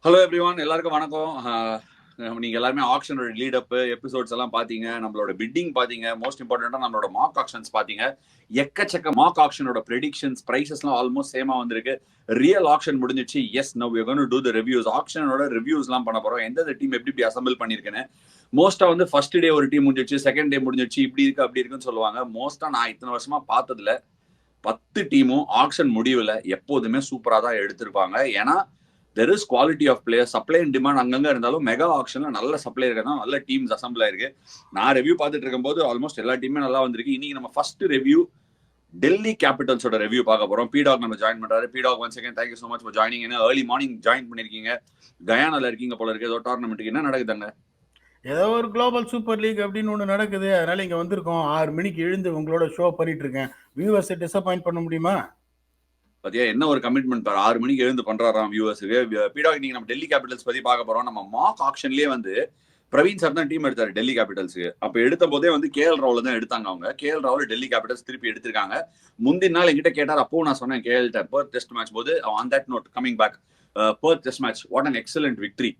Hello everyone, எல்லாருக்கும் வணக்கம். நீங்க எல்லாருமே ஆக்ஷனோட லீட் அப் எபிசோட்ஸ் எல்லாம் பாத்தீங்க, நம்மளோட பிட்டிங் பாத்தீங்க, மோஸ்ட் இம்பார்ட்டன்டா நம்மளோட மார்க் ஆக்ஷன்ஸ் பாத்தீங்க. எக்கச்சக்க மார்க் ஆக்ஷனோட ப்ரெடிக்ஷன்ஸ், பிரைசஸ்லாம் ஆல்மோஸ்ட் சேமா வந்திருக்கு. ரியல் ஆக்ஷன் முடிஞ்சிச்சு. Yes, now we are going to to the reviews. ஆக்ஷனோட ரிவ்யூஸ்லாம் பண்ண போறோம். எந்த டீம் எப்படி அசெம்பிள் பண்ணிருக்கேன்னு. மோஸ்டா வந்து ஃபர்ஸ்ட் டே ஒரு டீம் முடிஞ்சிச்சு, செகண்ட் டே முடிஞ்சிச்சு, இப்படி இருக்கு அப்படி இருக்குன்னு சொல்லுவாங்க. மோஸ்டா நான் இத்தனை வருஷமா பார்த்ததுல 10 டீமும் ஆக்ஷன் முடிவுல எப்போதுமே சூப்பரா தான் எடுத்திருப்பாங்க. ஏன்னா there is quality of player, supply and demand அங்கங்க இருந்தாலும் மெகா ஆக்ஷன்ல நல்ல சப்ளை இருக்கா, நல்ல டீம்ஸ் அசம்பிள் ஆயிருக்கு. நான் ரிவ்யூ பார்த்துட்டு இருக்கும்போது ஆல்மோஸ்ட் எல்லா டீமே நல்லா வந்திருக்கு. இன்னைக்கு நம்ம ஃபர்ஸ்ட் ரிவ்யூ டெல்லி கேபிட்டல்ஸோட ரிவ்யூ பார்க்க போறோம். பீடாக் நம்ம ஜாயின் பண்றாரு. PDogg once again thank you so much for joining. ஏன்னா ஏர்லி மார்னிங் ஜாயின் பண்ணிருக்கீங்க. கயானால இருக்கீங்க போல இருக்கு. ஏதோ டோர்னமெண்ட்டுக்கு என்ன நடக்குதுங்க? ஏதோ ஒரு குளோபல் சூப்பர் லீக் அப்படின்னு ஒன்று நடக்குது. அதனால இங்கே வந்திருக்கோம். 6 மணிக்கு எழுந்து உங்களோட ஷோ பண்ணிட்டு இருக்கேன். வியூவர்ஸை டிசப்பாயிண்ட் பண்ண முடியுமா? பாத்தியா என்ன ஒரு கமிட்மெண்ட் பாரு. 6 மணிக்கு எழுந்து பண்றாராம் வியூவர்ஸுக்கு. பீடாக் இன்னைக்கு நம்ம டெல்லி கேபிட்டல்ஸ் பத்தி பார்க்க போறோம். நம்ம மார்க் ஆக்ஷன்லயே வந்து பிரவீன் சார் தான் டீம் எடுத்தாரு டெல்லி கேபிட்டல்ஸுக்கு. அப்ப எடுத்த போதே வந்து கேஎல் ராகுல் தான் எடுத்தாங்க. அவங்க கேஎல் ராகுல் டெல்லி கேபிட்டல்ஸ் திருப்பி எடுத்திருக்காங்க. முந்தின நாள் என்கிட்ட கேட்டார். அப்போ நான் சொன்னேன் கேஎல்ட்ட பர்த் டெஸ்ட் மேட்ச் போது, on that note coming back, Perth test match what an excellent victory,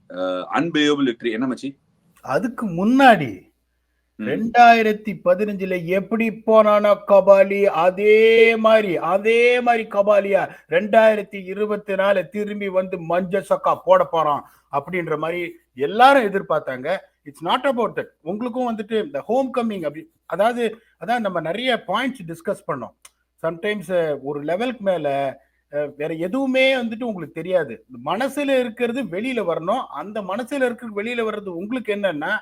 unbelievable victory. என்ன மச்சி? அதுக்கு முன்னாடி 2015 எப்படி போனானோ கபாலி, அதே மாதிரி கபாலியா 2024 திரும்பி வந்து மஞ்ச சொக்கா போட போறான் அப்படின்ற மாதிரி எல்லாரும் எதிர்பார்த்தாங்க. It's not about that. உங்களுக்கும் வந்துட்டு இந்த ஹோம் கம்மிங் அப்படி அதான் நம்ம நிறைய பாயிண்ட்ஸ் டிஸ்கஸ் பண்ணோம். சம்டைம்ஸ் ஒரு லெவலுக்கு மேல வேற எதுவுமே வந்துட்டு உங்களுக்கு தெரியாது. மனசுல இருக்கிறது வெளியில வரணும். அந்த மனசுல இருக்கிறது வெளியில வர்றது உங்களுக்கு என்னன்னா,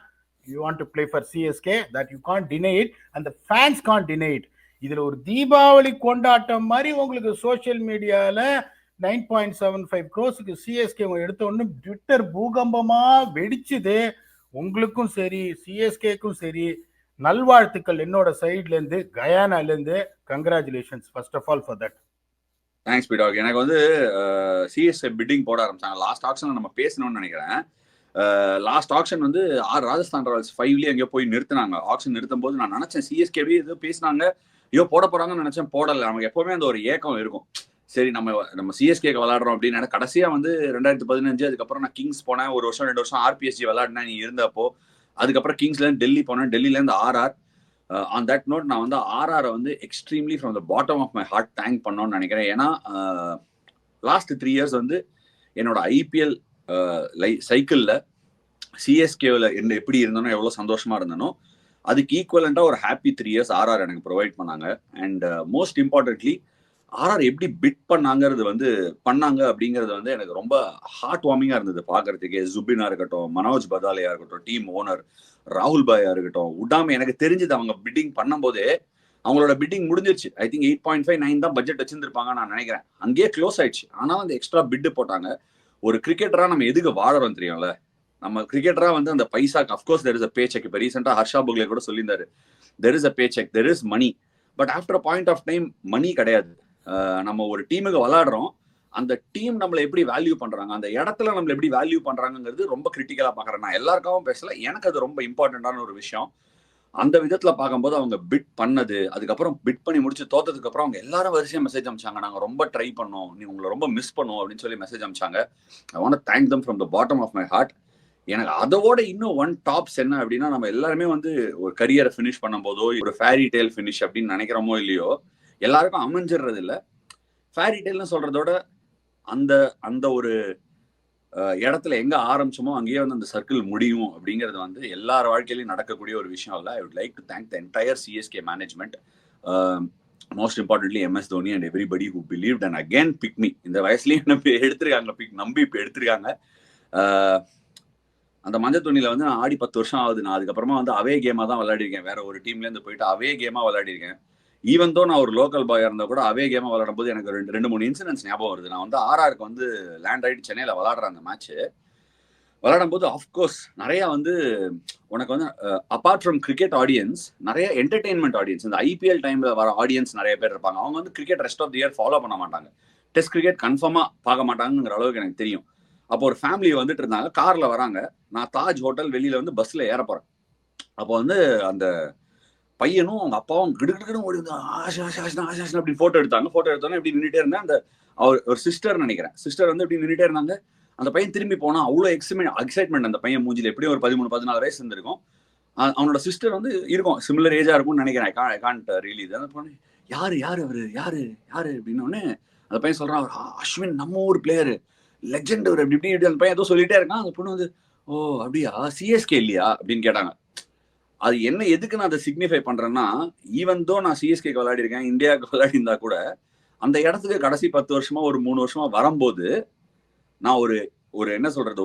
you want to play for CSK, that you can't deny it and the fans can't deny it. இதுல ஒரு தீபாவளி கொண்டாட்டம் மாதிரி உங்களுக்கு சோசியல் மீடியால 9.75 crores சிஎஸ்கே எடுத்த ஒண்ணு ட்விட்டர் பூகம்பமா வெடிச்சுது. உங்களுக்கும் சரி சிஎஸ்கேக்கும் சரி நல்வாழ்த்துக்கள் என்னோட சைட்ல இருந்து, கயானால இருந்து. Congratulations first of all for that. Thanks PDogg. எனக்கு வந்து சிஎஸ்கே பிட்டிங் போட ஆரம்பிச்சாங்க. லாஸ்ட் ஆக்ஷன் நம்ம பேசணும்னு நினைக்கிறேன். லாஸ்ட் ஆக்ஷன் வந்து ராஜஸ்தான் ராயல்ஸ் 5லயே எங்கேயோ போய் நிறுத்தினாங்க. ஆக்ஷன் நிறுத்தும் போது நான் நினைச்சேன் சிஎஸ்கேவே ஏதோ பேசினாங்க, ஐயோ போட போறாங்கன்னு நினைச்சேன். போடல. நமக்கு எப்பவுமே அந்த ஒரு ஏக்கம் இருக்கும். சரி நம்ம சிஎஸ்கேக்கு விளையாடுறோம் அப்படின்னு. கடைசியா வந்து 2015, அதுக்கப்புறம் நான் கிங்ஸ் போனேன். ஒரு வருஷம் 2 வருஷம் ஆர்பிஎஸ்ஜி விளையாடினேன் நீ இருந்தப்போ. அதுக்கப்புறம் கிங்ஸ்ல இருந்து டெல்லி போனேன். டெல்லில இருந்து ஆர்ஆர். ஆன் தட் நோட் நான் வந்து ஆர்ஆரை வந்து extremely from the bottom of my heart thank பண்ணோன்னு நினைக்கிறேன். ஏன்னா லாஸ்ட் 3 இயர்ஸ் வந்து என்னோட ஐபிஎல் சைக்கிள்ல சிஎஸ்கேவில் எப்படி இருந்தனோ, எவ்வளோ சந்தோஷமா இருந்தனோ, அதுக்கு ஈக்குவலண்டா ஒரு ஹாப்பி 3 இயர்ஸ் ஆர்ஆர் எனக்கு ப்ரொவைட் பண்ணாங்க. அண்ட் மோஸ்ட் இம்பார்ட்டன்ட்லி ஆர்ஆர் எப்படி பிட் பண்ணாங்க அப்படிங்கிறது வந்து எனக்கு ரொம்ப ஹார்ட் வார்மிங்கா இருந்தது பாக்குறதுக்கே. ஜுபினா இருக்கட்டும், மனோஜ் பதாலையா இருக்கட்டும், டீம் ஓனர் ராகுல் பாயா இருக்கட்டும், விடாம எனக்கு தெரிஞ்சது அவங்க பிட்டிங் பண்ணும் போதே அவங்களோட பிட்டிங் முடிஞ்சிருச்சு. ஐ திங்க் 8.59 தான் பட்ஜெட் வச்சிருந்திருப்பாங்க நான் நினைக்கிறேன். அங்கேயே க்ளோஸ் ஆயிடுச்சு. ஆனா அந்த எக்ஸ்ட்ரா பிட் போட்டாங்க. ஒரு கிரிக்கெட்டரா நம்ம எதுக்கு வாழறோம் தெரியும்ல. நம்ம கிரிக்கெட்டரா வந்து அந்த பைசாக்கு of course there is a pay cheque. இப்போ ரீசெண்டா ஹர்ஷா புக்லே கூட சொல்லியிருந்தாரு, there is a pay cheque, there is money. But after point of time money கிடையாது. நம்ம ஒரு டீமுக்கு விளையாடுறோம், அந்த டீம் நம்மளை எப்படி வேல்யூ பண்றாங்க, அந்த இடத்துல நம்மளை எப்படி வேல்யூ பண்றாங்கிறது ரொம்ப கிரிட்டிக்கலா பாக்குறேன். நான் எல்லாருக்காகவும் பேசல, எனக்கு அது ரொம்ப இம்பார்ட்டன்டான ஒரு விஷயம். அந்த விதத்துல பார்க்கும்போது அவங்க பிட் பண்ணது, அதுக்கப்புறம் பிட் பண்ணி முடிச்சு தோத்ததுக்கு அப்புறம் அவங்க எல்லாரும் வரிசையா மெசேஜ் அனுப்பிச்சாங்க, நாங்க ரொம்ப ட்ரை பண்ணோம், நீ உங்களை ரொம்ப மிஸ் பண்ணுவோம் அப்படின்னு சொல்லி மெசேஜ் அனுப்பிச்சாங்க. I want to thank them from the bottom of my heart. எனக்கு அதோட இன்னும் ஒன் டாப்ஸ் என்ன அப்படின்னா, நம்ம எல்லாருமே வந்து ஒரு கரியரை ஃபினிஷ் பண்ணும் போதோ, ஒரு ஃபேரி டேல் ஃபினிஷ் அப்படின்னு நினைக்கிறோமோ இல்லையோ, எல்லாருக்கும் அமைஞ்சிடுறது இல்லை. ஃபேரி டேல்னு சொல்றதோட அந்த அந்த ஒரு இடத்துல எங்க ஆரம்பிச்சோமோ அங்கேயே வந்து அந்த சர்க்கிள் முடியும் அப்படிங்கிறது வந்து எல்லார் வாழ்க்கையிலையும் நடக்கக்கூடிய ஒரு விஷயம் இல்லை. I would like to thank the entire CSK management, most importantly MS Dhoni and everybody who believed and again big me. இந்த வயசுலயும் எடுத்திருக்காங்க, நம்பி இப்போ எடுத்திருக்காங்க. அந்த மஞ்சள் துணியில வந்து நான் ஆடி 10 வருஷம் ஆகுது. நான் அதுக்கப்புறமா வந்து அவே கேமா தான் விளையாடிருக்கேன். வேற ஒரு டீம்ல இருந்து போயிட்டு அவே கேமா விளையாடிருக்கேன். ஈவன் தோ நான் ஒரு லோக்கல் பாயா இருந்தா கூட அவே கேமா விளையாடும் போது எனக்கு 2-3 இன்சிடென்ட்ஸ் ஞாபகம் வருது. நான் வந்து ஆர்ஆருக்கு வந்து லேண்ட் ஆயிட்டு சென்னையில விளையாடுறேன். அந்த மேட்ச் விளையாடும் போது ஆஃப்கோர்ஸ் நிறைய வந்து உனக்கு வந்து அப்பார்ட் ஃப்ரம் கிரிக்கெட் ஆடியன்ஸ், நிறைய என்டர்டெயின்மெண்ட் ஆடியன்ஸ், இந்த ஐபிஎல் டைம்ல வர ஆடியன்ஸ் நிறைய பேர் இருப்பாங்க. அவங்க வந்து cricket rest of the year follow பண்ண மாட்டாங்க. டெஸ்ட் கிரிக்கெட் கன்ஃபார்மா பார்க்க மாட்டாங்கிற அளவுக்கு எனக்கு தெரியும். அப்போ ஒரு ஃபேமிலி வந்துட்டு இருந்தாங்க, கார்ல வராங்க. நான் தாஜ் ஹோட்டல் வெளியில வந்து பஸ்ல ஏற போறேன். அப்போ வந்து அந்த பையனும் அவங்க அப்பாவும் கிடுகிடுன்னு ஓடி வந்து ஆஷா அப்படி போட்டோ எடுத்தாங்க. போட்டோ எடுத்தோன்னே இப்படி நின்றுட்டே இருந்தேன். அந்த அவர் ஒரு சிஸ்டர் நினைக்கிறேன், சிஸ்டர் வந்து இப்படி நின்றுட்டே இருந்தாங்க. அந்த பையன் திரும்பி போனா அவ்வளோ எக்ஸைட்மெண்ட் அந்த பையன் மூஞ்சில, எப்படியும் ஒரு 13-14 வயசு இருந்திருக்கும். அவனோட சிஸ்டர் வந்து இருக்கும், சிமிலர் ஏஜா இருக்கும்னு நினைக்கிறேன். ஐ கான்ட் ரியலி இது. அந்த பொண்ணு யாரு யாரு அவரு யாரு யாரு அப்படின்னு அந்த பையன் சொல்றான், அஸ்வின் நம்ம ஊர் பிளேயரு, லெஜெண்ட் அவர், அப்படி இப்படி அந்த பையன் ஏதோ சொல்லிட்டே இருக்கான். அந்த பொண்ணு வந்து ஓ அப்படியா, சிஎஸ்கே இல்லையா அப்படின்னு கேட்டாங்க. அது என்ன, எதுக்கு நான் அதை சிக்னிஃபை பண்றேன்னா, ஈவன் தோ நான் சிஎஸ்கேக்கு விளையாடி இருக்கேன், இந்தியாவுக்கு விளையாடி இருந்தா கூட அந்த இடத்துக்கு கடைசி 10 வருஷமா ஒரு 3 வருஷமா வரும்போது நான் ஒரு என்ன சொல்றது,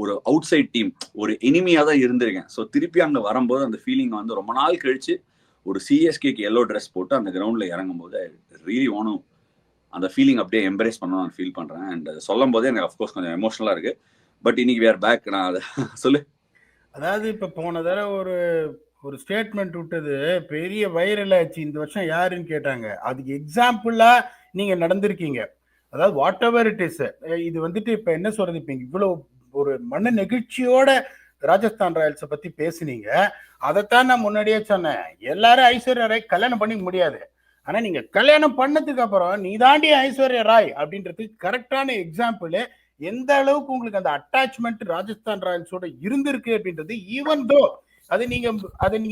ஒரு அவுட் சைட் டீம், ஒரு எனிமியா தான் இருந்திருக்கேன். ஸோ திருப்பி அங்க வரும்போது அந்த ஃபீலிங் வந்து ரொம்ப நாள் கழிச்சு ஒரு சிஎஸ்கேக்கு எல்லோ ட்ரெஸ் போட்டு அந்த கிரவுண்ட்ல இறங்கும் போது ரியலி ஓனும் அந்த ஃபீலிங் அப்படியே எம்ப்ரேஸ் பண்ணணும் நான் ஃபீல் பண்றேன். அண்ட் சொல்லும் போதே எனக்கு அஃப்கோர்ஸ் கொஞ்சம் எமோஷனலா இருக்கு. பட் இன்னைக்கு வேர் பேக். நான் அதை சொல்லு. அதாவது இப்ப போன தடவை ஒரு ஸ்டேட்மெண்ட் விட்டது பெரிய வைரல் ஆச்சு. இந்த வருஷம் யாருன்னு கேட்டாங்க. அதுக்கு எக்ஸாம்பிளா நீங்க நடந்திருக்கீங்க. அதாவது வாட் எவர் இட் இஸ், இது வந்துட்டு இப்ப என்ன சொல்றது, இப்ப இவ்வளவு ஒரு மன நெகிழ்ச்சியோட ராஜஸ்தான் ராயல்ஸை பத்தி பேசுனீங்க. அதைத்தான் நான் முன்னாடியே சொன்னேன். எல்லாரும் ஐஸ்வர்யா ராய் கல்யாணம் பண்ணிக்க முடியாது. ஆனா நீங்க கல்யாணம் பண்ணதுக்கு அப்புறம் நீ தாண்டி ஐஸ்வர்யா ராய் அப்படின்றதுக்கு கரெக்டான எக்ஸாம்பிள். எந்த அளவுக்கு உங்களுக்கு அந்த அட்டாச்மெண்ட் ராஜஸ்தான் ராயல்ஸோட இருந்திருக்கு அப்படின்றது, ஈவன் தோ அதை நீங்க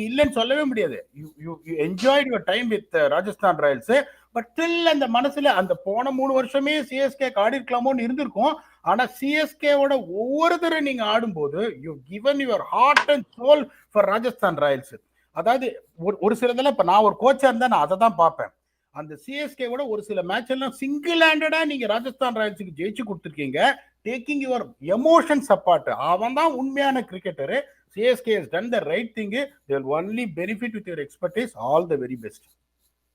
இல்லைன்னு சொல்லவே முடியாது. You enjoyed your time with Rajasthan Royals. But still அந்த மனசுல அந்த போன 3 வருஷமே சிஎஸ்கே ஆடி இருக்கலாமோன்னு இருந்திருக்கும். ஆனா சிஎஸ்கேவோட ஒவ்வொரு தடவை நீங்க ஆடும்போது you given your heart and soul for Rajasthan Royals. அதாவது ஒரு சிலதெல்லாம் இப்ப நான் ஒரு கோச்சா இருந்தா நான் அதை தான் பார்ப்பேன். அந்த சிஎஸ்கேவோட ஒரு சில மேட்ச் எல்லாம் சிங்கிள் ஹேண்டடா நீங்க ராஜஸ்தான் ராயல்ஸுக்கு ஜெயிச்சு கொடுத்துருக்கீங்க. Taking your emotions apart. அவன் தான் உண்மையான cricketer. CSK has done the right thing. They will only benefit with your expertise. All the very best.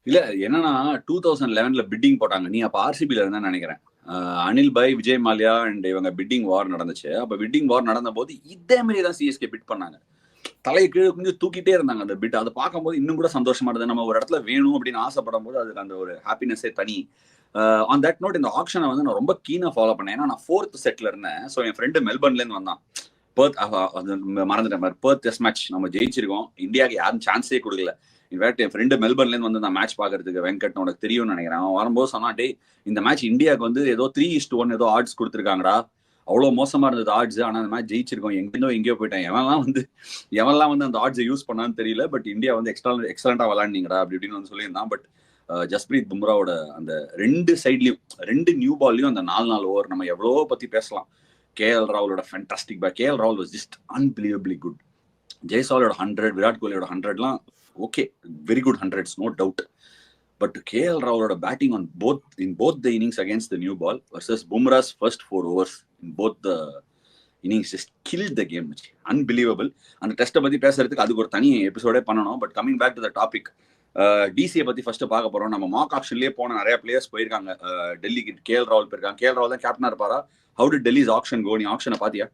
இல்ல என்னன்னா 2011ல பிட்டிங் போட்டாங்க. நீ அப்ப ஆர்சிபில இருந்தா நினைக்கிறேன். அனில் பாய், விஜய் மாலியா அண்ட் இவங்க பிட்டிங் வார் நடந்துச்சு. அப்ப பிட்டிங் வார் நடந்த போது இதே மாதிரி தான் சிஎஸ்கே பிட் பண்ணாங்க. தலையை கீழே கொஞ்சம் தூக்கிட்டே இருந்தாங்க அந்த பிட். அதை பார்க்கும்போது இன்னும் கூட சந்தோஷமா இருந்தது. நம்ம ஒரு இடத்துல வேணும் அப்படின்னு ஆசைப்படும் போது அதுக்கு அந்த ஒரு ஹாப்பினஸே தனி. ஆன் தட் நோட் இந்த ஆக்ஷனை வந்து நான் ரொம்ப கீனா ஃபாலோ பண்ணேன். ஏன்னா நான் 4th செட்ல இருந்தேன். ஸோ என் ஃப்ரெண்டு மெல்பர்ன்ல இருந்து வந்தான். மறந்துட்டேன், பெர்த் டெஸ்ட் மேட்ச் நம்ம ஜெயிச்சிருக்கோம். இந்தியாவுக்கு யாரும் சான்ஸே கொடுக்கல. இன்ஃபேக்ட் என் ஃப்ரெண்டு மெல்பர்ன்ல இருந்து வந்து நான் மேட்ச் பாக்குறதுக்கு, வெங்கட் உனக்கு தெரியும்னு நினைக்கிறேன், அவன் வரும்போது சொன்னா, டே இந்த மேட்ச் இந்தியாவுக்கு வந்து ஏதோ 3-1 ஏதோ ஆட்ஸ் கொடுத்துருக்காங்கடா, அவ்வளோ மோசமா இருந்தது ஆட்ஸ். ஆனால் அந்த மேட்ச் ஜெயிச்சிருக்கோம். எங்கேயோ போயிட்டேன். எவன்லாம் வந்து அந்த ஆட்ஸை யூஸ் பண்ணான்னு தெரியல. பட் இந்தியா வந்து எக்ஸலண்டா விளாண்டிங்கடா அப்படி இப்படின்னு வந்து சொல்லியிருந்தான். பட் ஜஸ்பிரீத் பும்ராவோட அந்த 2 சைட்லயும் 2 நியூ பால்லையும் அந்த 4 ஓவர் நம்ம எவ்வளோ பத்தி பேசலாம். கேஎல் ராகுலோட ஃபேண்டாஸ்டிக் பேக். கேஎல் ராகுல் வாஸ் ஜஸ்ட் அன்பிலீவபிளி குட். ஜெய்சாலோட 100, விராட் கோலியோட 100லாம் okay, very good 100s, no doubt. But KL ராகுலோட batting on both the innings against the new ball versus Bumrah's first 4 overs in both the innings just killed the game. Unbelievable. அந்த டெஸ்ட்டை பத்தி பேசுறதுக்கு அதுக்கு ஒரு தனி எபிசோடே பண்ணணும். But coming back to the topic, டிசியை பத்தி ஃபர்ஸ்ட் பார்க்க போறோம். நம்ம மார்க் ஆப்ஷன்லயே போன நிறைய பிளேயர்ஸ் போயிருக்காங்க. டெல்லிக்கு கேஎல் ராகுல் போயிருக்காங்க. கேஎல் ராகுல் தான் கேப்டனா இருப்பாரா? How did Delhi's auction go? நீ ஆக்ஷனை பாத்தியா?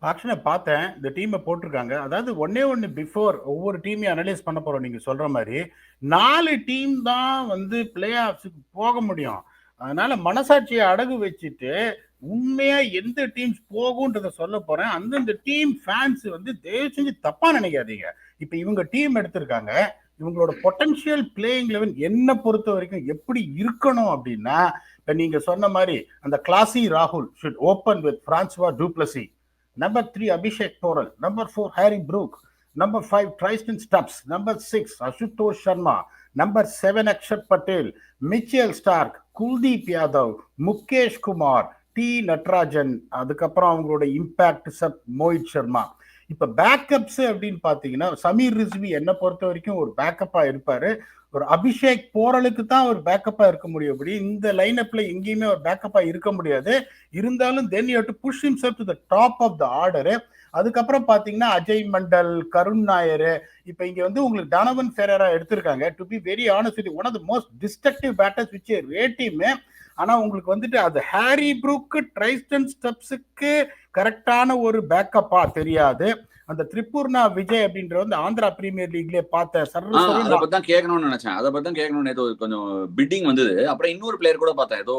ஆக்ஷனை பார்த்தேன். இந்த டீமை போட்டிருக்காங்க. அதாவது ஒன்னு பிஃபோர் ஒவ்வொரு டீமையும் அனலைஸ் பண்ண போறோம். நீங்க சொல்ற மாதிரி 4 டீம் தான் வந்து பிளே ஆஃப்ஸுக்கு போக முடியும். அதனால மனசாட்சியை அடகு வச்சுட்டு உண்மையா எந்த டீம்ஸ் போகும்ன்றத சொல்ல போறேன். அந்தந்த டீம் ஃபேன்ஸ் வந்து தயவு செஞ்சு தப்பா நினைக்காதீங்க. இப்ப இவங்க டீம் எடுத்திருக்காங்க. இவங்களோட பொட்டன்ஷியல் பிளேயிங் லெவல் என்ன பொறுத்த வரைக்கும் எப்படி இருக்கணும் அப்படின்னா, இப்ப நீங்க சொன்ன மாதிரி அந்த கிளாசி ராகுல் should open with Francois Duplessis. Number 3 Abhishek Porel. Number 4 Harry Brook. Number 5 Tristan Stubbs. Number 6 Ashutosh Sharma. Number 7 Akshat Patel. Mitchell Stark. Kuldeep Yadav. Mukesh Kumar. T Natarajan. அதுக்கப்புறம் அவங்களோட இம்பாக்ட் சப் மோஹித் சர்மா. இப்ப பேக்கப்ஸ் அப்படின்னு பாத்தீங்கன்னா சமீர் ரிஸ்வி என்ன பொறுத்த வரைக்கும் ஒரு பேக்கப்பா இருப்பாரு. ஒரு அபிஷேக் போரலுக்கு தான் ஒரு பேக்கப்பா இருக்க முடியும். அப்படி இந்த லைன் அப்ல எங்கேயுமே ஒரு பேக்கப்பா இருக்க முடியாது. இருந்தாலும் then you have to push himself to the top of the order. அதுக்கப்புறம் பாத்தீங்கன்னா அஜய் மண்டல், கருண் நாயர். இப்ப இங்க வந்து உங்களுக்கு டானவன் ஃபெரேரா எடுத்திருக்காங்க. To be very honest, with one of the most destructive batters which rate team. ஆனா உங்களுக்கு வந்துட்டு அது ஹாரி ப்ரூக், ட்ரைஸ்டன் ஸ்டப்ஸுக்கு கரெக்டான ஒரு பேக்கப்பா தெரியாது. அந்த திரிபுர்னா விஜய் அப்படின்ற வந்து ஆந்திரா பிரீமியர் லீக்லயே பார்த்தேன். அதை பத்தி தான் கேட்கணும்னு நினைச்சேன். அதை பத்தி தான் கேட்கணும்னு ஏதோ கொஞ்சம் பிட்டிங் வந்தது. அப்புறம் இன்னொரு பிளேயர் கூட பார்த்தேன். ஏதோ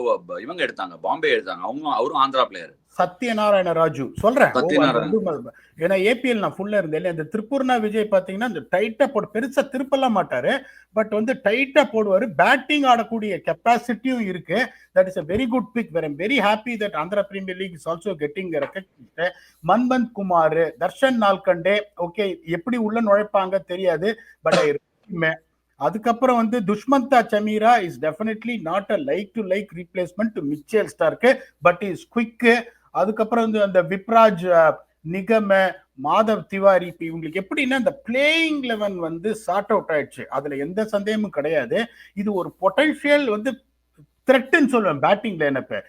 இவங்க எடுத்தாங்க, பாம்பே எடுத்தாங்க. அவரும் ஆந்திரா பிளேயர். சத்யநாராயண ராஜு சொல்றேன். சத்யநாராயண ஏன்னா ஏபிஎல் நான் ஃபுல்லா இருந்தேன். இந்த திருப்பூர்னா விஜய் பாத்தீங்கன்னா இந்த டைட்டா போடு, பெருசா திருப்பலாம் மாட்டாரு, பட் வந்து டைட்டா போடுவாரு. பேட்டிங் ஆடக்கூடிய கெப்பாசிட்டியும் இருக்கு. That is a very good pick. I'm very happy that Andhra Premier League is also getting recognized. Manvanth Kumar, Darshan Nalkande, okay எப்படி உள்ள நுழைப்பாங்க தெரியாது, பட் அதுக்கப்புறம் வந்து Dushmantha Chameera is definitely not a like to like replacement to Mitchell Starc, but is quick. அதுக்கப்புறம் வந்து அந்த விப்ராஜ் நிகம, மாதவ் திவாரி, இப்போ இவங்களுக்கு எப்படின்னா இந்த பிளேயிங் 11 வந்து சார்ட் அவுட் ஆயிடுச்சு, அதுல எந்த சந்தேகமும் கிடையாது. இது ஒரு பொட்டன்ஷியல் வந்து த்ரெட்னு சொல்லுவேன் பேட்டிங்ல. எனக்கு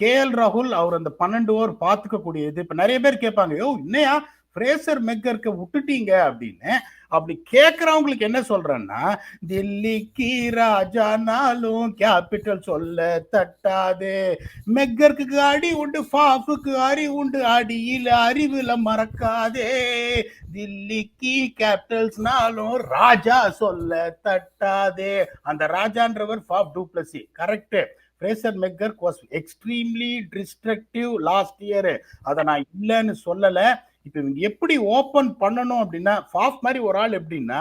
கேஎல் ராகுல் அவர் அந்த 12 ஓவர் பாத்துக்க கூடியது. இப்ப நிறைய பேர் கேட்பாங்க, யோ இன்னையா ஃப்ரேசர் மெக்கர்க்க விட்டுட்டீங்க அப்படின்னு. அப்படி கேட்கறவங்களுக்கு என்ன சொல்றேன்னா, தில்லிக்கு ராஜானாலும் கேபிட்டல் சொல்ல தட்டாதே, மெக்கருக்கு அடி உண்டு, ஃபாஃபுக்கு அறி உண்டு, அடியில அறிவுல மறக்காதே, தில்லிக்கு கேபிட்டல்ஸ்னாலும் ராஜா சொல்ல தட்டாதே. அந்த ராஜான்றவர் Faf du Plessis, correct. Fraser McGurk was extremely destructive last year, அதை நான் இல்லைன்னு சொல்லல. இப்ப இவங்க எப்படி ஓபன் பண்ணணும் அப்படின்னா, ஃபாஃப் மாதிரி ஒரு ஆள் எப்படின்னா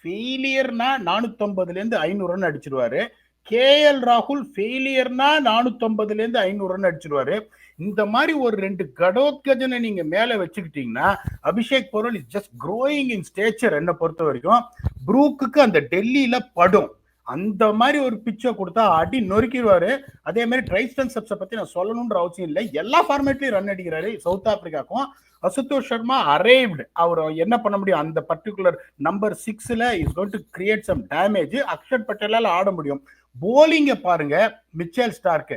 ஃபெயிலியர்னா 450 இருந்து 500 ரன் அடிச்சிருவாரு. கேஎல் ராகுல் ஃபெயிலியர்னா 450 இருந்து 500 ரன் அடிச்சிருவாரு. இந்த மாதிரி ஒரு 2 கடோத்கஜனை நீங்க மேல வச்சுக்கிட்டீங்கன்னா, அபிஷேக் பொருள் is just growing in stature. என்ன பொறுத்த வரைக்கும் ப்ரூக்குக்கு அந்த டெல்லியில படும், அந்த மாதிரி ஒரு பிச்சை கொடுத்தா அடி நொறுக்கிடுவாரு. அதே மாதிரி ட்ரைஸ்டன் சப்ஸை பத்தி நான் சொல்லணும்ன்ற அவசியம் இல்லை, எல்லா ஃபார்மேட்லயும் ரன் அடிக்கிறாரு. சவுத் ஆப்பிரிக்காக்கும் அசுதோஷ் சர்மா அரைவ்டு, அவர் என்ன பண்ண முடியும் அந்த பர்டிகுலர் நம்பர் 6ல is going to create some damage. Axar பட்டேலால ஆட முடியும். போலிங்க பாருங்க, மிச்சேல் ஸ்டார்க்,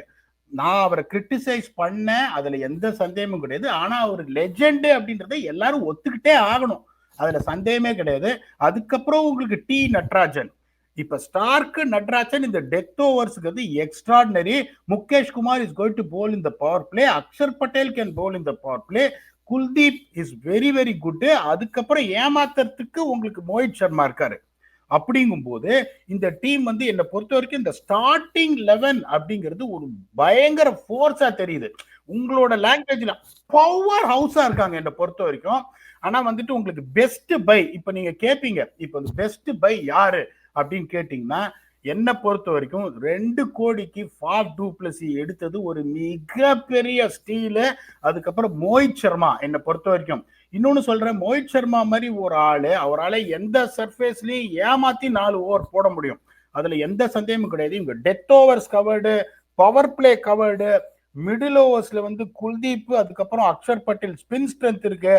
நான் அவரை கிரிட்டிசைஸ் பண்ணேன், அதுல எந்த சந்தேகமும் கிடையாது. ஆனா அவர் லெஜெண்ட் அப்படின்றத எல்லாரும் ஒத்துக்கிட்டே ஆகணும், அதுல சந்தேகமே கிடையாது. அதுக்கப்புறம் உங்களுக்கு டி நட்ராஜன், இப்ப ஸ்டார்க் நட்ராஜன் இந்த டெத் ஓவர்ஸ்க்கு வந்து extraordinary. Mukesh Kumar is going to bowl in the power play, Akshar Patel can bowl in the power play, Kuldeep is very very good. அதுக்கப்புறம் ஏமாத்துறதுக்கு உங்களுக்கு மோஹித் சர்மா இருக்காரு. அப்படிங்கும் போது இந்த டீம் வந்து என்னை பொறுத்த வரைக்கும் இந்த ஸ்டார்டிங் 11 அப்படிங்கிறது ஒரு பயங்கர ஃபோர்ஸா தெரியுது. உங்களோட லாங்குவேஜ்ல பவர் ஹவுஸா இருக்காங்க என்னை பொறுத்த வரைக்கும். ஆனா வந்துட்டு உங்களுக்கு பெஸ்ட் பை, இப்ப நீங்க கேட்பீங்க இப்ப பெஸ்ட் பை யாரு அப்படின்னு கேட்டீங்கன்னா, என்ன பொறுத்த வரைக்கும் 2 கோடிக்கு ஃபாஃப் டு பிளஸி எடுத்தது ஒரு மிகப்பெரிய ஸ்டீலு. அதுக்கப்புறம் மோஹித் சர்மா என்னை பொறுத்த வரைக்கும், இன்னொன்னு சொல்றேன், மோஹித் சர்மா மாதிரி ஒரு ஆளு, அவரால் எந்த சர்ஃபேஸ்லயும் ஏமாத்தி 4 ஓவர் போட முடியும், அதுல எந்த சந்தேகமும் கிடையாது. இவங்க death overs covered, power play covered, middle ஓவர்ஸ்ல வந்து குல்தீப், அதுக்கப்புறம் அக்ஷர் பட்டேல் ஸ்பின் ஸ்ட்ரென்த் இருக்கு,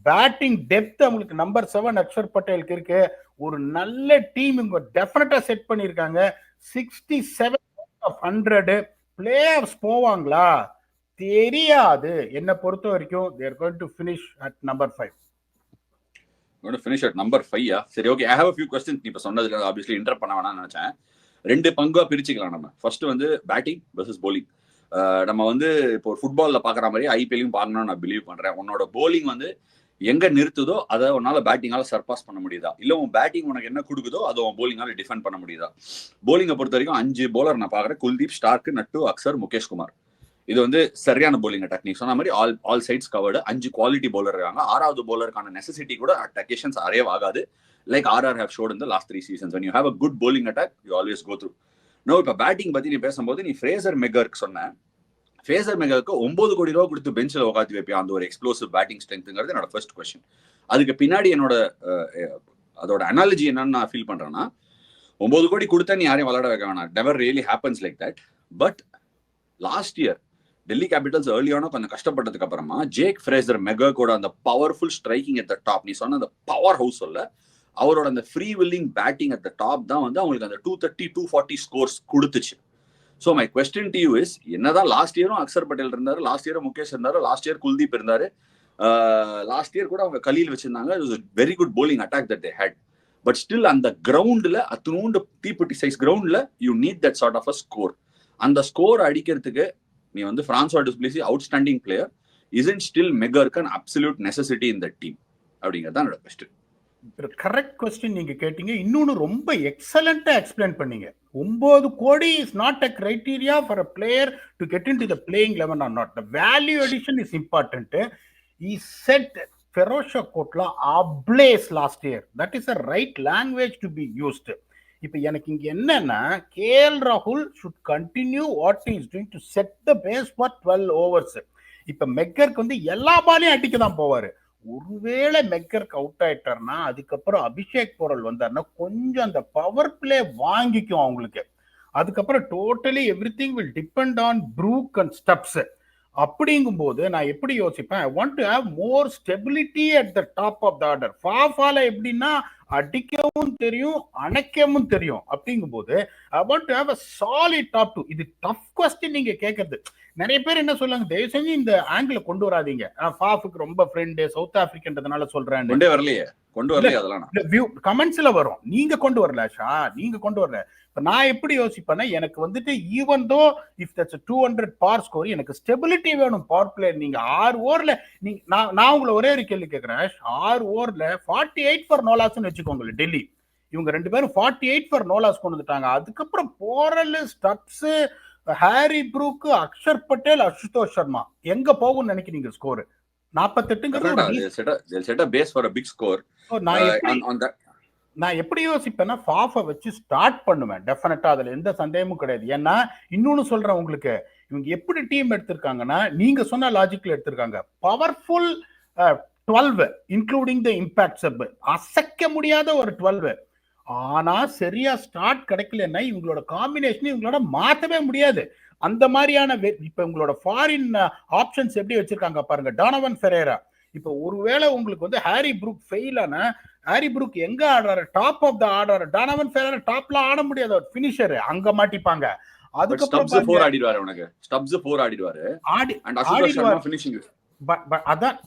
பேட்டிங் டெப்த் அவங்களுக்கு நம்பர் 7 அக்ஷர் பட்டேலுக்கு இருக்கு. ஒரு நல்ல டீம் இவங்க டெஃபினட்டா செட் பண்ணிருக்காங்க. 67 of 100 பிளே ஆஃப்ஸ் போவாங்களா தெரியாது. என்ன பொறுத்த வரைக்கும் they are going to finish at number 5. going to finish at number 5. சரி, okay, I have a few questions. நீ இப்ப சொன்னதுல obviously இன்டர் பண்ண வேணாம்னு நினைச்சேன். 2 பங்கா பிரிச்சுக்கலாம் நம்ம. ஃபர்ஸ்ட் வந்து பேட்டிங் வெர்சஸ் bowling. நம்ம வந்து இப்போ ஃபுட்பால்ல பாக்குற மாதிரி ஐபிஎல்லையும் பார்க்கணும்னு நான் பிலீவ் பண்றேன். உன்னோட bowling வந்து எங்க நிறுத்துதோ அதை உன்னால பேட்டிங்கால சர்பாஸ் பண்ண முடியுதா, இல்ல உன் பேட்டிங் உனக்கு என்ன கொடுக்குதோ அதை உன் போலிங்கால டிஃபெண்ட் பண்ண முடியுதா? போலிங்கை பொறுத்த வரைக்கும் 5 bowler நான் பாக்குறேன். குல்தீப், ஸ்டார்க், நட்டு, அக்ஷர், முகேஷ் குமார். இது வந்து சரியான போலிங் அட்டாக். நீ சொன்ன மாதிரி all sides covered. 5 quality bowler இருக்காங்க. 6வது bowlerக்கான நெசசிட்டி கூட அட்டேஷன்ஸ் அரைவ் ஆகாது. Like RR have showed in the last 3 seasons. when you have a good bowling attack you always go through. No, இப்ப பேட்டிங் பத்தி நீ பேசும்போது நீ ஃப்ரேசர் மெக்கர்க்கு சொன்ன. ஃப்ரேசர் மெக்கருக்கு 9 கோடி ரூபா கொடுத்து பெஞ்சில் உட்காந்து வைப்பியா அந்த ஒரு எக்ஸ்ப்ளோசிவ் பேட்டிங் ஸ்ட்ரென்த்ங்கிறது என்னோட ஃபர்ஸ்ட் கொஸ்டின். அதுக்கு பின்னாடி என்னோட அதோட அனாலஜி என்னன்னு நான் ஃபீல் பண்றேன்னா, 9 கோடி கொடுத்தா நீ யாரையும் விளையாட வைக்க வேணாம். Never really happens like that. But last year Delhi Capitals ஏர்லியான கொஞ்சம் கஷ்டப்பட்டதுக்கு அப்புறமா ஜேக் ஃப்ரேசர் மெக்கர்க்கோட அந்த powerful striking at the top, நீ சொன்ன அந்த பவர் ஹவுஸ் சொல்ல, அவரோட அந்த free willing batting at the top தான் வந்து அவங்களுக்கு அந்த 230, 240 ஸ்கோர்ஸ் கொடுத்துச்சு. So my question to you is, என்னதான் லாஸ்ட் இயரும் அக்ஷர் பட்டேல் இருந்தாரு, லாஸ்ட் இயரும் முகேஷ் இருந்தாரு, லாஸ்ட் இயர் குல்தீப் இருந்தாரு, லாஸ்ட் இயர் கூட அவங்க கலீல் வச்சிருந்தாங்க. It was very good bowling attack that they had. But still அந்த கிரவுண்ட்ல, அத்தனூண்டு தீப்பெட்டி சைஸ் கிரவுண்ட்ல you need that sort of a score. அந்த ஸ்கோர் அடிக்கிறதுக்கு நீ வந்து Francois du Plessis outstanding player, isn't still மெக்கர்க்கு an absolute necessity in that team அப்படிங்கிறது தான் என்னோட கொஸ்டின். கரெக்ட் கொஸ்டின் நீங்க கேட்டீங்க. இன்னொன்னு ரொம்ப எக்ஸலண்டா எக்ஸ்பிளைன் பண்ணீங்க. 9 கோடி is not a criteria for a player to get into the playing 11 or not. The value addition is important. He said Ferocia Kotla ablaze last year. That is a right language to be used. இப்போ எனக்கு இங்க என்னன்னா, KL ராகுல் should continue what he is doing to set the base for 12 overs. இப்ப மெக்கருக்கு வந்து எல்லா பாலையும் அடிக்க தான் போவாரு. ஒருவேளை மெக்கருக்கு அவுட் ஆயிட்டார்னா அதுக்கப்புறம் அபிஷேக் போரல் வந்தாருன்னா கொஞ்சம் அந்த பவர் பிளே வாங்கிக்கும் அவங்களுக்கு. அதுக்கப்புறம் totally everything will depend on Brook and Stubbs. அப்படிங்கும்போது நான் எப்படி யோசிப்பேன், I want to have more stability at the top of the order. ஃபாஃபால எப்படின்னா அடிக்கவும் தெரியும் அணைக்கவும் தெரியும். அப்படிங்கும்போது I want to have a solid top two. இது டஃப் கொஸ்டின் நீங்க கேட்கறது. நிறைய பேர் என்ன சொல்லுவாங்க, தயவு செஞ்சு இந்த ஆங்கிள் கொண்டு வராதீங்க, ஃபாஃபுக்கு ரொம்ப ஃப்ரெண்டு சவுத் ஆப்பிரிக்கன்றதுனால சொல்றேன். கொண்டே வரலையே, கொண்டு வரலையே, அதெல்லாம் கமெண்ட்ஸ்ல வரும். நீங்க கொண்டு வரல ஷா, நீங்க கொண்டு வரல. இப்ப நான் எப்படி யோசிப்பேன்னா, எனக்கு வந்துட்டு even though if that's 200 par score, எனக்கு ஸ்டெபிலிட்டி வேணும் பவர் பிளே. நீங்க 6 ஓவர்ல நீங்க நான் உங்களை ஒரே ஒரு கேள்வி கேட்கிறேன். 6 ஓவர்ல 48 ஃபார் நோலாஸ்ன்னு வச்சுக்கோங்க. டெல்லி இவங்க 2 பேரும் 48 ஃபார் நோலாஸ் கொண்டு வந்துட்டாங்க. அதுக்கப்புறம் Porel, Stubbs, Harry Brook, Akshar Patel, Ashutosh Sharma எங்க போகும்னு நினைக்கிறீங்க ஸ்கோர்? 48. நான் எப்படி யோசிப்பேன்னா, ஃபாஃபை வச்சு ஸ்டார்ட் பண்ணுவேன் டெஃபினட்டா, அதுல எந்த சந்தேகமும் கிடையாது. ஏன்னா இன்னொன்னு சொல்றேன் உங்களுக்கு, இவங்க எப்படி டீம் எடுத்திருக்காங்கன்னா, நீங்க சொன்ன லாஜிக்ல எடுத்திருக்காங்க. Powerful 12 including the impact sub, அசைக்க முடியாத ஒரு 12. ஆனா சரியா ஸ்டார்ட் கிடைக்கலன்னா இவங்களோட காம்பினேஷன் இவங்களோட மாத்தவே முடியாது. அந்த மாதிரியான இப்ப உங்களோட ஃபாரின் ஆப்ஷன்ஸ் எப்படி வச்சிருக்காங்க பாருங்க. டானவன் ஃபெரேரா, இப்ப ஒருவேளை உங்களுக்கு வந்து ஹாரி ப்ரூக் ஃபெயில் ஆனா, ஹாரி ப்ரூக் எங்க ஆடுறாரு? Top of the order. Donovan Ferreira டாப்ல ஆட முடியாது, ஒரு ஃபினிஷர், அங்க மாட்டிப்பாங்க. அதுக்கப்புறம்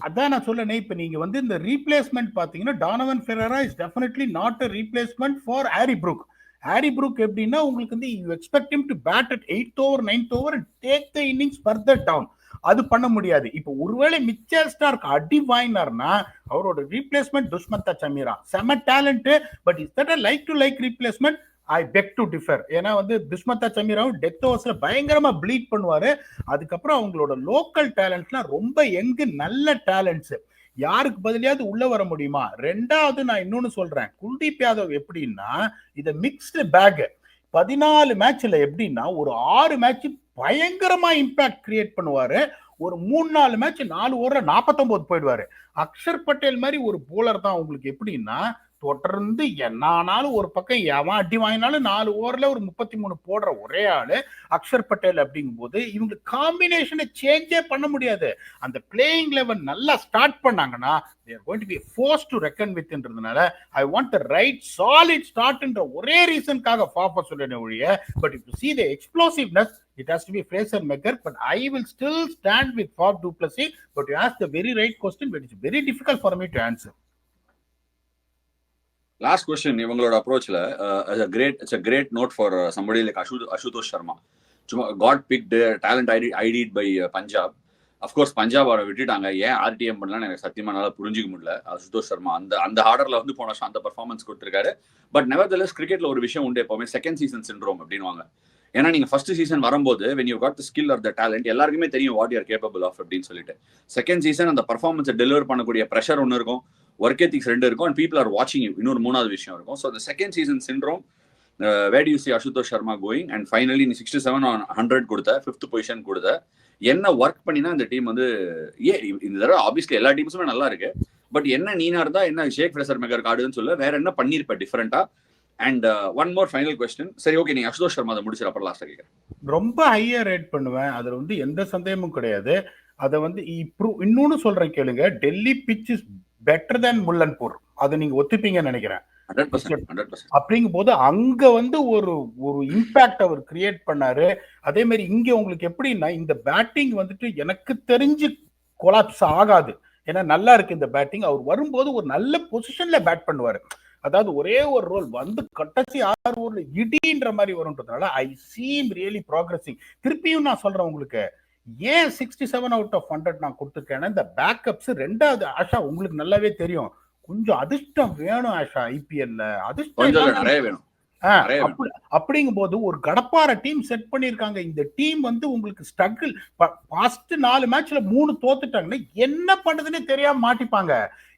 அதான் நான் சொல்லனே. இப்ப நீங்க வந்து இந்த ரீப்ளேஸ்மெண்ட் பாத்தீங்கன்னா, Donovan Ferreira is definitely not a replacement for Harry Brook. Harry Brook எப்படின்னா, உங்களுக்கு வந்து you expect him to bat at 8th over 9th over and take the innings further down. அது பண்ண முடியாது. இப்ப ஒருவேளை மிச்சல் ஸ்டார்க் அடி வாங்கினார்னா, அவரோட ரீப்ளேஸ்மெண்ட் துஷ்மந்தா சமீரா செம talent. But is that a like to like replacement? I peg to differ. ஏன்னா வந்து துஷ்மந்தா சமீராவும் டெத் ஓவர்ஸ்ல பயங்கரமா ப்ளீட் பண்ணுவாரு. அதுக்கப்புறம் அவங்களோட லோக்கல் டேலண்ட்ஸ்லாம் ரொம்ப எங்கு நல்ல டேலண்ட்ஸ். யாருக்கு பதிலாவது உள்ள வர முடியுமா? ரெண்டாவது நான் இன்னொன்னு சொல்றேன், குல்தீப் யாதவ் எப்படின்னா இத மிக்ஸ்டு பேக். 14 மேட்ச்ல எப்படின்னா ஒரு 6 மேட்ச் பயங்கரமா இம்பாக்ட் கிரியேட் பண்ணுவாரு. ஒரு 3-4 மேட்ச் 4 ஓவர்ல 49 போயிடுவாரு. அக்ஷர் பட்டேல் மாதிரி ஒரு போலர் தான் உங்களுக்கு எப்படின்னா, தொடர்ந்து என்னானாலும் ஒரு பக்கம் எவன் அடி வாங்கினாலும் 4 ஓவர்ல ஒரு 33 போடுற ஒரே ஆளு அக்ஷர் பட்டேல். அப்படிங்கும் போது இவங்க காம்பினேஷனை சேஞ்சே பண்ண முடியாது. அந்த பிளேயிங் லெவல் நல்லா ஸ்டார்ட் பண்ணாங்கன்னா they are going to be forced to reckon with ன்றதுனால I want the right solid start என்ற ஒரே ரீசன்காக ஃபாஃபா சொல்றேன் ஒழிய. But if you see the explosiveness, it has to be Fraser McGurk, but I will still stand with Faf du Plessis. But you ask the very right question, but it's very difficult for me to answer. Last question இவங்களோட அப்ரோச்ல, it's a great note for somebody like Ashutosh Sharma. சும்மா got picked talent ID'd by Punjab. Of course Punjab அவரை விட்டுட்டாங்க, ஏன் RTM பண்ணலாம்னு எனக்கு சத்தியமா நல்லா புரிஞ்சிக்க முடியல. அசுதோஷ் சர்மா அந்த ஆர்டர்ல வந்து போன வருஷம் அந்த பர்ஃபார்மன்ஸ் கொடுத்துருக்காரு. பட் நெவர்தெல்லஸ் கிரிக்கெட்ல ஒரு விஷயம் உண்டு, எப்பவுமே செகண்ட் சீசன் சிண்ட்ரோம் அப்படின்வாங்க. ஏன்னா நீங்க ஃபர்ஸ்ட் சீசன் வரும்போது when you got the skill or the talent, எல்லாருக்குமே தெரியும் what you are capable of அப்படின்னு சொல்லிட்டு. செகண்ட் சீசன் அந்த பர்ஃபார்மன்ஸை டெலிவர் பண்ணக்கூடிய ப்ரெஷர் ஒன்று இருக்கும், ஒர்க் எத்திக்ஸ் 2 இருக்கும், அண்ட் பீப்புள் ஆர் வாட்சிங் யூ, இன்னொரு 3வது விஷயம் இருக்கும். ஸோ அந்த second season syndrome, where do you see Ashutosh Sharma going? And finally நீ 67 on 100 கொடுத்த, 5th பொசிஷன் கொடுத்த, என்ன ஒர்க் பண்ணினா இந்த டீம் வந்து இந்த தடவை ஆப்வியஸ்லி எல்லா டீம்ஸுமே நல்லா இருக்கு. பட் என்ன நீனா இருந்தா என்ன ஷேக் ஃப்ரேசர் மெகர் கார்டுன்னு சொல்ல, வேற என்ன பண்ணிருப்ப டிஃபரெண்டா? And one more final question. சரி, ஓகே, நீங்க அசுதோஷ் சர்மா அதை முடிச்சு அப்புறம் லாஸ்ட் கேட்கிறேன். ரொம்ப ஹையா ரேட் பண்ணுவேன், அதுல வந்து எந்த சந்தேகமும் கிடையாது. அதை வந்து இன்னொன்னு சொல்றேன் கேளுங்க, Delhi pitch is better than Mullanpur. அதை நீங்க ஒத்துப்பீங்கன்னு நினைக்கிறேன். 100%. அப்படிங்கும் போது அங்க வந்து ஒரு இம்பாக்ட் அவர் கிரியேட் பண்ணாரு. அதே மாதிரி இங்க உங்களுக்கு எப்படின்னா, இந்த பேட்டிங் வந்துட்டு எனக்கு தெரிஞ்சு கொலாப்ஸ் ஆகாது. ஏன்னா நல்லா இருக்கு இந்த பேட்டிங். அவர் வரும்போது ஒரு நல்ல பொசிஷன்ல பேட் பண்ணுவாரு. அதாவது ஒரே ஒரு ரோல் வந்து கடைசி 6 ஓவர்ல இடின்ற மாதிரி வரும்ன்றதுனால ஐ சீம் ரியலி ப்ராக்ரஸிங். திருப்பியும் நான் சொல்றேன் உங்களுக்கு, ஏன் 67 out of 100 நான் கொடுத்துருக்கேன்னா, இந்த பேக்கப்ஸ். ரெண்டாவது ஆஷா உங்களுக்கு நல்லாவே தெரியும், கொஞ்சம் அதிர்ஷ்டம் வேணும் ஆஷா. ஐபிஎல்ல அதிர்ஷ்டம் கொஞ்சம் இல்லாம நிறைய வேணும். அப்படிங்கும் போது ஒரு கடப்பார டீம் செட் பண்ணிருக்காங்க. இந்த டீம் வந்து உங்களுக்கு ஸ்ட்ரகிள் பாஸ்ட் 4 மேட்ச்ல 3 தோத்துட்டாங்கன்னா என்ன பண்றதுன்னே தெரியாம மாட்டிப்பாங்க.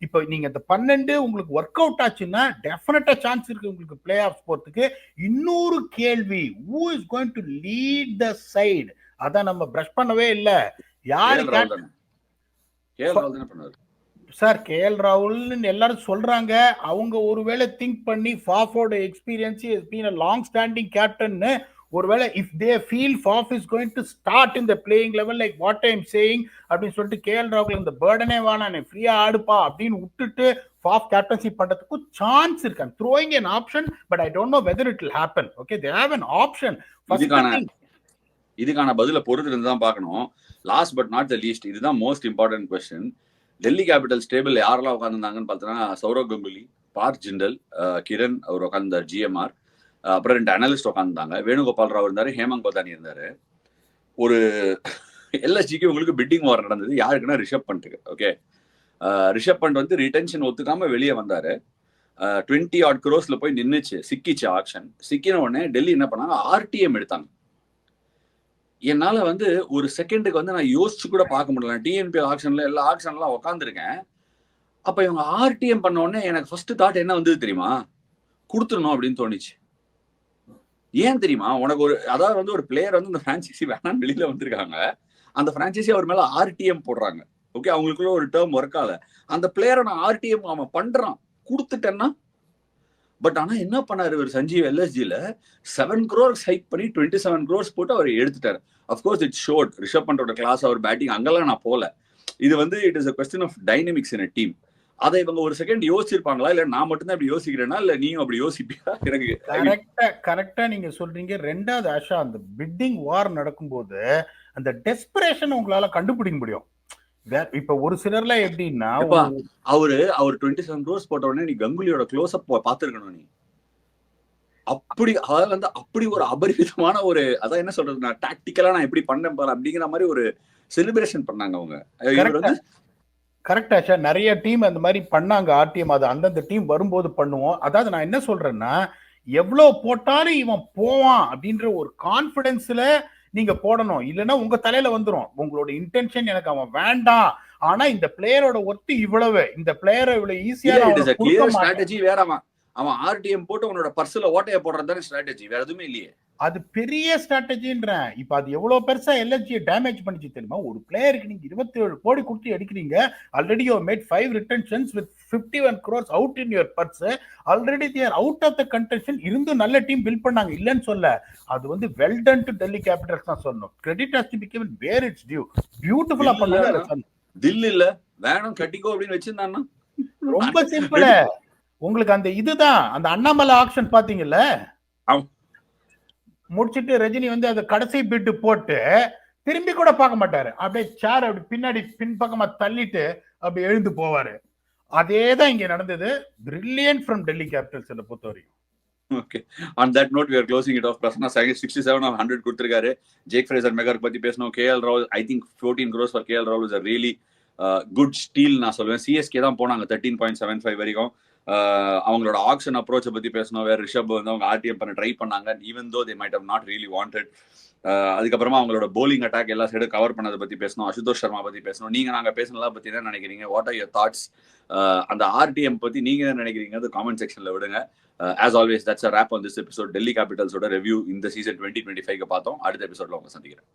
இப்ப நீங்க இந்த 12 உங்களுக்கு ஒர்க் அவுட் ஆச்சுன்னா டெஃபினட்டா சான்ஸ் இருக்கு உங்களுக்கு பிளே ஆஃப் போறதுக்கு. இன்னொரு கேள்வி, who is going to lead the side? அதான் நம்ம பிரஷ் பண்ணவே இல்ல. யாரு சார்? கேஎல் ராகுல் எல்லாரும் சொல்றாங்க. அவங்க ஒருவேளை திங்க் பண்ணி ஃபாஃபோட experience is been a long standing captain, ஒருவேளை if they feel Faf is going to start in the playing level like what I am saying அப்படின்னு சொல்லிட்டு கேஎல் ராகுல் இந்த பர்டனே வேணாம், ஃப்ரீயா ஆடுப்பா அப்படின்னு விட்டுட்டு ஃபாஃப் கேப்டன்சி பண்றதுக்கு சான்ஸ் இருக்கு. throwing an option but I don't know whether it will happen. Okay, they have an option. இதுக்கான பதில பொறுத்து இருந்து தான் பார்க்கணும். Last but not the least, இதுதான் most important question. Delhi Capitals table யாரெல்லாம் உட்காந்துருந்தாங்கன்னு பார்த்தோன்னா சௌரவ் கங்குலி, பார்த் ஜிண்டல், கிரண் அவர் உட்காந்துருந்தார், ஜிஎம்ஆர், அப்புறம் 2 அனலிஸ்ட் உட்காந்துருந்தாங்க. வேணுகோபால் ராவ் இருந்தாரு, ஹேமந்த் கோதானி இருந்தாரு. ஒரு எல்எஸ்ஜிக்கு உங்களுக்கு பிட்டிங் வார் நடந்தது. யாருக்குன்னா ரிஷப் பண்ட்டுக்கு. ஓகே, ரிஷப் பண்ட் வந்து ரிட்டென்ஷன் ஒத்துக்காம வெளியே வந்தாரு. 20 odd crores போய் நின்றுச்சு, சிக்கிச்சு ஆக்ஷன். சிக்கின உடனே டெல்லி என்ன பண்ணாங்க, ஆர்டிஎம் எடுத்தாங்க. என்னால வந்து ஒரு செகண்டுக்கு வந்து நான் யோசிச்சு கூட பார்க்க முடியல. டிஎன்பி ஆக்ஷன்ல எல்லா ஆக்ஷன்லாம் உட்காந்துருக்கேன். அப்ப இவங்க ஆர்டிஎம் பண்ண உடனே எனக்கு ஃபர்ஸ்ட் தாட் என்ன வந்தது தெரியுமா, கொடுத்துடணும் அப்படின்னு தோணுச்சு. ஏன் தெரியுமா, உனக்கு ஒரு அதாவது வந்து ஒரு பிளேயர் வந்து இந்த பிரான்ச்சைசி வேணான்னு வெளியில வந்திருக்காங்க. அந்த பிரான்ச்சைசி அவர் மேல ஆர்டிஎம் போடுறாங்க. ஓகே, அவங்களுக்குள்ள ஒரு டேர்ம் ஒர்க் ஆகல. அந்த பிளேயரை நான் ஆர்டிஎம் அவன் பண்றான், கொடுத்துட்டேன்னா. பட் ஆனா என்ன பண்ணாரு இவர் சஞ்சீவ் எல்எஸ்ஜில 7 crores ஹைக் பண்ணி 27 crores போட்டு அவர் எடுத்துட்டாரு. அஃப்கோர்ஸ் இட் ஷோட் ரிஷப் பண்டோட கிளாஸ், அவர் பேட்டிங் அங்கெல்லாம் நான் போல. இது வந்து it is a question of dynamics in a team. அதை இவங்க ஒரு செகண்ட் யோசிச்சிருப்பாங்களா, இல்ல நான் மட்டும்தான் இப்படி யோசிக்கிறேன்னா, இல்ல நீயும் அப்படி யோசிப்பியா? எனக்கு கரெக்டா நீங்க சொல்றீங்க. ரெண்டாவது ஆஷா, அந்த பிட்டிங் வார் நடக்கும்போது அந்த டெஸ்பரேஷன் உங்களால கண்டுபிடிக்க முடியும். இப்ப ஒரு சிலர்ல எப்படின்னா, அவர் 27 crores போட்ட உடனே நீ கங்குலியோட க்ளோஸ் அப் பாத்துருக்கணும். நீ அப்படி அதாவது வந்து அப்படி ஒரு அபரிவிதமான ஒரு, அதான் என்ன சொல்றது, நான் டாக்டிக்கலா நான் எப்படி பண்ணேன் பாரு அப்படிங்கிற மாதிரி ஒரு செலிப்ரேஷன் பண்ணாங்க அவங்க. கரெக்டா ஆஷா, நிறைய டீம் அந்த மாதிரி பண்ணாங்க. ஆர்டிஎம் அது அந்தந்த டீம் வரும்போது பண்ணுவோம். அதாவது நான் என்ன சொல்றேன்னா, எவ்வளவு போட்டாலும் இவன் போவான் அப்படின்ற ஒரு கான்பிடன்ஸ்ல நீங்க போடணும். இல்லைன்னா உங்க தலையில வந்துடும். உங்களோட இன்டென்ஷன் எனக்கு அவன் வேண்டாம், ஆனா இந்த பிளேயரோட ஒர்த்து இவ்வளவு, இந்த பிளேயரை இவ்வளவு ஈஸியா ஸ்ட்ராட்டஜி வேற. அவன் ஆர்டிஎம் போட்டு உன்னோட பர்ஸ்ல ஓட்டைய போடுறதுதானே ஸ்ட்ராட்டஜி, வேற எதுவுமே இல்லையே. அது பெரிய ஸ்ட்ராட்டஜின்றேன். இப்ப அது எவ்வளவு பெருசா எல்எஸ்ஜியை டேமேஜ் பண்ணிச்சு தெரியுமா? ஒரு பிளேயருக்கு நீங்க 27 கோடி கொடுத்து எடுக்கிறீங்க. Already you made 5 retentions with 51 crores out in your purse. Already they are out of the contention. இருந்தும் நல்ல டீம் பில்ட் பண்ணாங்க, இல்லன்னு சொல்ல. அது வந்து well done to Delhi Capitals தான் சொல்லணும். Credit has to be given where it's due. பியூட்டிஃபுல்லா பண்ணாங்க. தில் இல்ல வேணும் கட்டிக்கோ அப்படின்னு வச்சிருந்தான்னா ரொம்ப சிம்பிள். உங்களுக்கு அந்த இதுதான் அந்த அண்ணாமலை ஆக்ஷன் பாத்தீங்கல்ல, முடிச்சிட்டு ரஜினி வந்து அந்த கடைசி பிட்டு போட்டு திரும்பி கூட பார்க்க மாட்டாரு. அப்படியே சேர் அப்படி பின்னாடி பின்பக்கமா தள்ளிட்டு அப்படி எழுந்து போவாரு. அதேதான் இங்க நடந்தது. பிரில்லியன்ட் ஃப்ரம் டெல்லி கேபிட்டல்ஸ் என்ன பொறுத்த வரைக்கும். Okay, on that note we are closing it off. Prasanna 67 of 100 கொடுத்திருக்காரு. ஜேக் ஃப்ரேசர் மெகர் பத்தி பேசணும். கேஎல் ராகுல் I think 14 crores for KL Rahul is a really good steal நான் சொல்லுவேன். சிஎஸ்கே தான் போனாங்க 13.75 வரைக்கும். அவங்களோட ஆக்ஷன் அப்ரோச்சை பத்தி பேசணும். வேற ரிஷப் வந்து அவங்க ஆர்டிஎம் பண்ண ட்ரை பண்ணாங்க, even though they might have not really wanted. அதுக்கப்புறமா அவங்களோட போலிங் அட்டாக் எல்லா சைடும் கவர் பண்ணதை பத்தி பேசணும். அசுதோஷ் சர்மா பத்தி பேசணும். நீங்க நாங்க பேசலாம் பத்தி என்ன நினைக்கிறீங்க? What are your thoughts? அந்த ஆர்டிஎம் பத்தி நீங்க என்ன நினைக்கிறீங்க? காமெண்ட் செக்ஷன்ல விடுங்க. As always, that's a wrap on this episode. Delhi Capitals ஓட review இந்த season 2025 பார்த்தோம். அடுத்த எபிசோட்ல உங்களை சந்திக்கிறேன்.